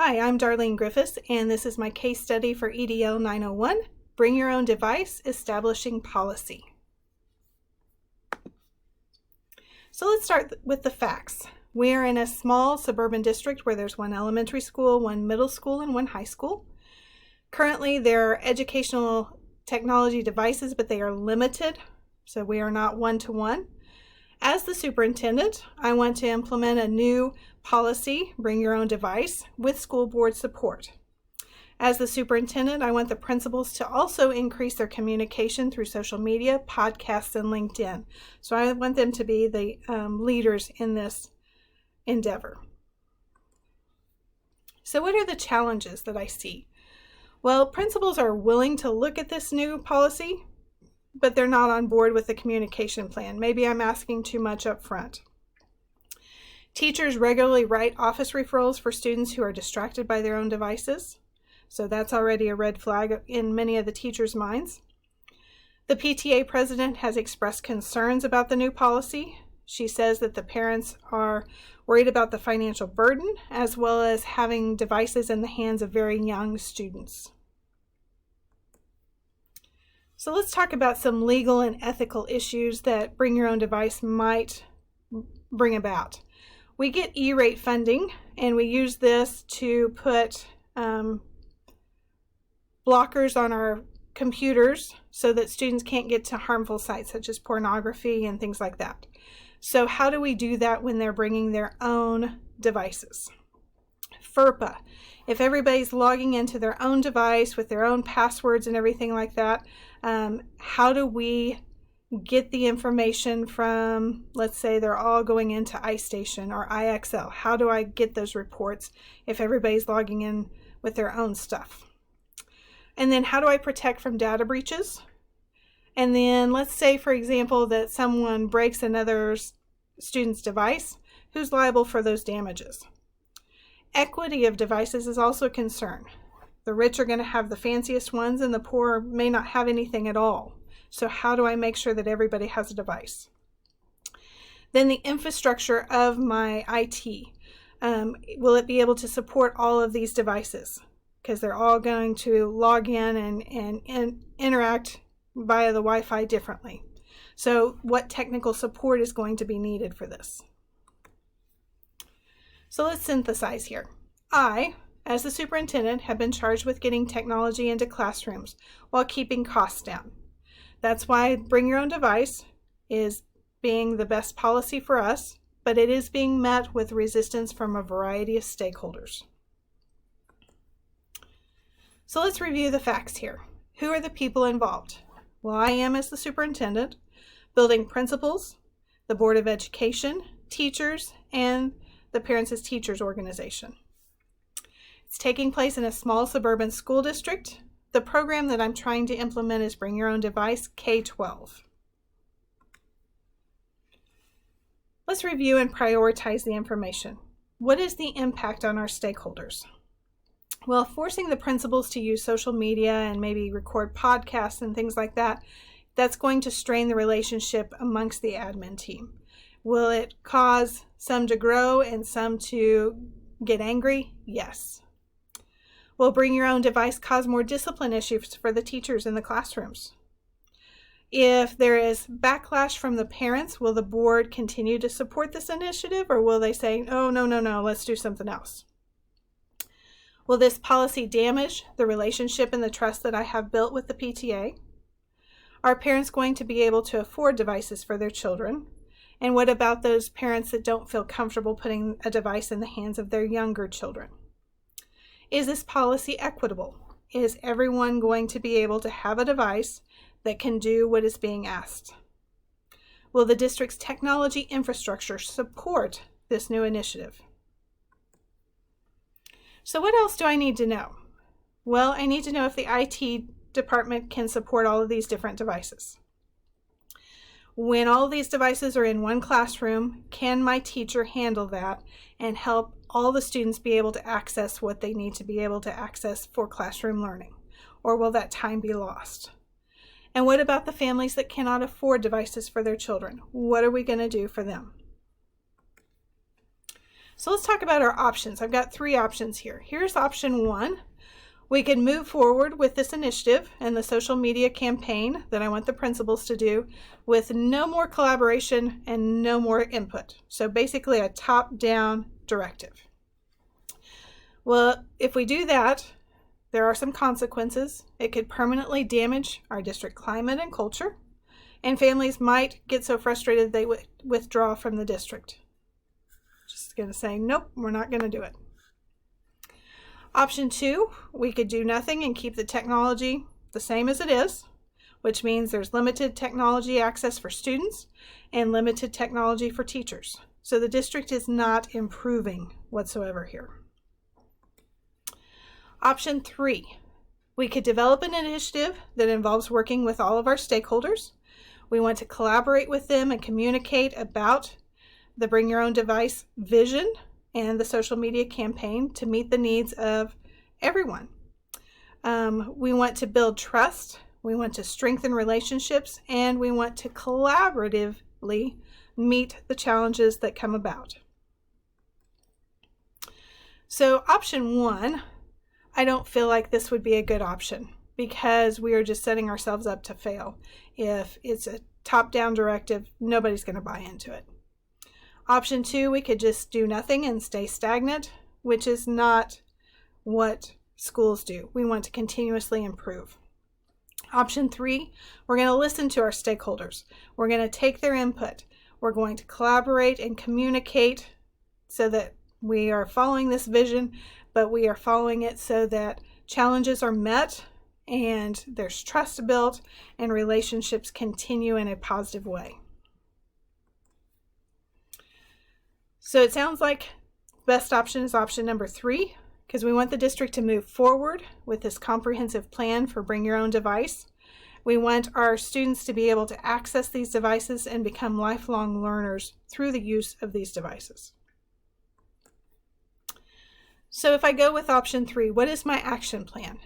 Hi, I'm Darlene Griffiths, and this is my case study for EDL 901, Bring Your Own Device, Establishing Policy. So let's start with the facts. We are in a small suburban district where there's one elementary school, one middle school, and one high school. Currently, there are educational technology devices, but they are limited, so we are not one-to-one. As the superintendent, I want to implement a new policy, Bring Your Own Device, with school board support. As the superintendent, I want the principals to also increase their communication through social media, podcasts, and LinkedIn. So I want them to be the leaders in this endeavor. So what are the challenges that I see? Well, principals are willing to look at this new policy, but they're not on board with the communication plan. Maybe I'm asking too much up front. Teachers regularly write office referrals for students who are distracted by their own devices. So that's already a red flag in many of the teachers' minds. The PTA president has expressed concerns about the new policy. She says that the parents are worried about the financial burden as well as having devices in the hands of very young students. So let's talk about some legal and ethical issues that Bring Your Own Device might bring about. We get E-rate funding, and we use this to put blockers on our computers so that students can't get to harmful sites such as pornography and things like that. So how do we do that when they're bringing their own devices? FERPA. If everybody's logging into their own device with their own passwords and everything like that, how do we get the information from, let's say they're all going into iStation or IXL? How do I get those reports if everybody's logging in with their own stuff? And then how do I protect from data breaches? And then let's say, for example, that someone breaks another student's device. Who's liable for those damages? Equity of devices is also a concern. The rich are going to have the fanciest ones and the poor may not have anything at all. So how do I make sure that everybody has a device? Then the infrastructure of my IT. Will it be able to support all of these devices? Because they're all going to log in and interact via the Wi-Fi differently. So what technical support is going to be needed for this? So let's synthesize here. I, as the superintendent, have been charged with getting technology into classrooms while keeping costs down. That's why Bring Your Own Device is being the best policy for us, but it is being met with resistance from a variety of stakeholders. So let's review the facts here. Who are the people involved? Well, I am as the superintendent, building principals, the Board of Education, teachers, and the Parents as Teachers organization. It's taking place in a small suburban school district. The program that I'm trying to implement is Bring Your Own Device K-12. Let's review and prioritize the information. What is the impact on our stakeholders? Well, forcing the principals to use social media and maybe record podcasts and things like that, that's going to strain the relationship amongst the admin team. Will it cause some to grow and some to get angry? Yes. Will Bring Your Own Device cause more discipline issues for the teachers in the classrooms? If there is backlash from the parents, will the board continue to support this initiative, or will they say, oh, no, let's do something else? Will this policy damage the relationship and the trust that I have built with the PTA? Are parents going to be able to afford devices for their children? And what about those parents that don't feel comfortable putting a device in the hands of their younger children? Is this policy equitable? Is everyone going to be able to have a device that can do what is being asked? Will the district's technology infrastructure support this new initiative? So what else do I need to know? Well, I need to know if the IT department can support all of these different devices. When all of these devices are in one classroom, can my teacher handle that and help all the students be able to access what they need to be able to access for classroom learning? Or will that time be lost? And what about the families that cannot afford devices for their children? What are we going to do for them? So let's talk about our options. I've got 3 options here. Here's option 1. We can move forward with this initiative and the social media campaign that I want the principals to do with no more collaboration and no more input. So basically a top-down directive. Well, if we do that, there are some consequences. It could permanently damage our district climate and culture, and families might get so frustrated they would withdraw from the district. Just going to say, nope, we're not going to do it. Option 2, we could do nothing and keep the technology the same as it is, which means there's limited technology access for students and limited technology for teachers. So the district is not improving whatsoever here. Option 3, we could develop an initiative that involves working with all of our stakeholders. We want to collaborate with them and communicate about the Bring Your Own Device vision and the social media campaign to meet the needs of everyone. We want to build trust, we want to strengthen relationships, and we want to collaboratively meet the challenges that come about. So option 1, I don't feel like this would be a good option because we are just setting ourselves up to fail. If it's a top-down directive, nobody's going to buy into it. Option 2, we could just do nothing and stay stagnant, which is not what schools do. We want to continuously improve. Option 3, we're going to listen to our stakeholders. We're going to take their input. We're going to collaborate and communicate so that we are following this vision, but we are following it so that challenges are met and there's trust built and relationships continue in a positive way. So it sounds like best option is option number 3, because we want the district to move forward with this comprehensive plan for Bring Your Own Device. We want our students to be able to access these devices and become lifelong learners through the use of these devices. So if I go with option 3, what is my action plan?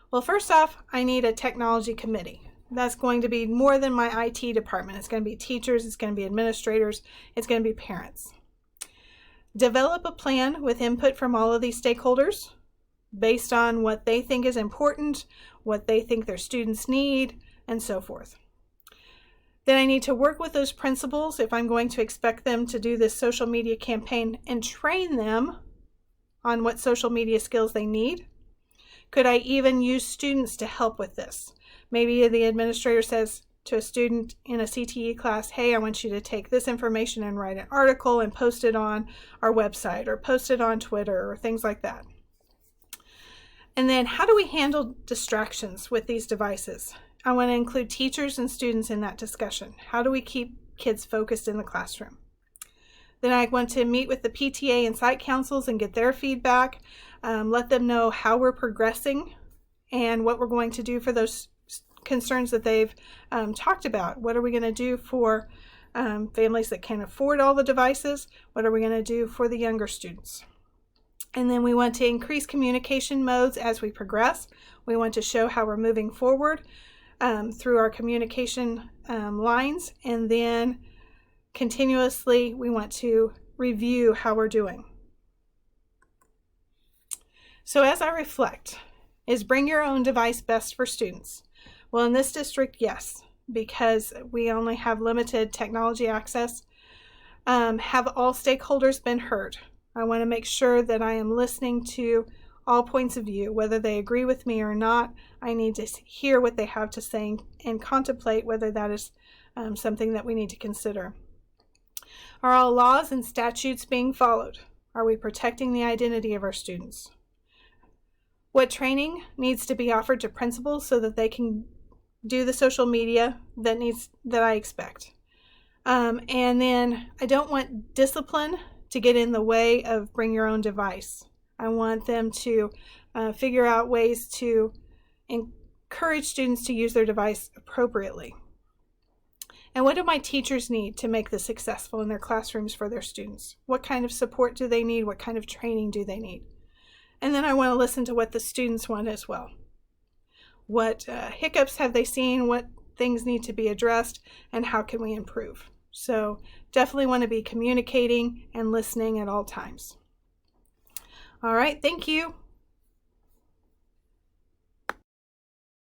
Well, first off, I need a technology committee. That's going to be more than my IT department. It's going to be teachers, it's going to be administrators, it's going to be parents. Develop a plan with input from all of these stakeholders based on what they think is important, what they think their students need, and so forth. Then I need to work with those principals if I'm going to expect them to do this social media campaign and train them on what social media skills they need. Could I even use students to help with this? Maybe the administrator says to a student in a CTE class, hey, I want you to take this information and write an article and post it on our website or post it on Twitter or things like that. And then how do we handle distractions with these devices? I want to include teachers and students in that discussion. How do we keep kids focused in the classroom? Then I want to meet with the PTA and site councils and get their feedback, let them know how we're progressing and what we're going to do for those concerns that they've talked about. What are we going to do for families that can't afford all the devices? What are we going to do for the younger students? And then we want to increase communication modes as we progress. We want to show how we're moving forward through our communication lines, and then continuously we want to review how we're doing. So as I reflect, is Bring Your Own Device best for students? Well, in this district, yes, because we only have limited technology access. Have all stakeholders been heard? I want to make sure that I am listening to all points of view, whether they agree with me or not. I need to hear what they have to say and contemplate whether that is something that we need to consider. Are all laws and statutes being followed? Are we protecting the identity of our students? What training needs to be offered to principals so that they can do the social media that I expect? And then I don't want discipline to get in the way of Bring Your Own Device. I want them to figure out ways to encourage students to use their device appropriately. And what do my teachers need to make this successful in their classrooms for their students? What kind of support do they need? What kind of training do they need? And then I want to listen to what the students want as well. What hiccups have they seen? What things need to be addressed? And how can we improve? So definitely want to be communicating and listening at all times. All right, thank you.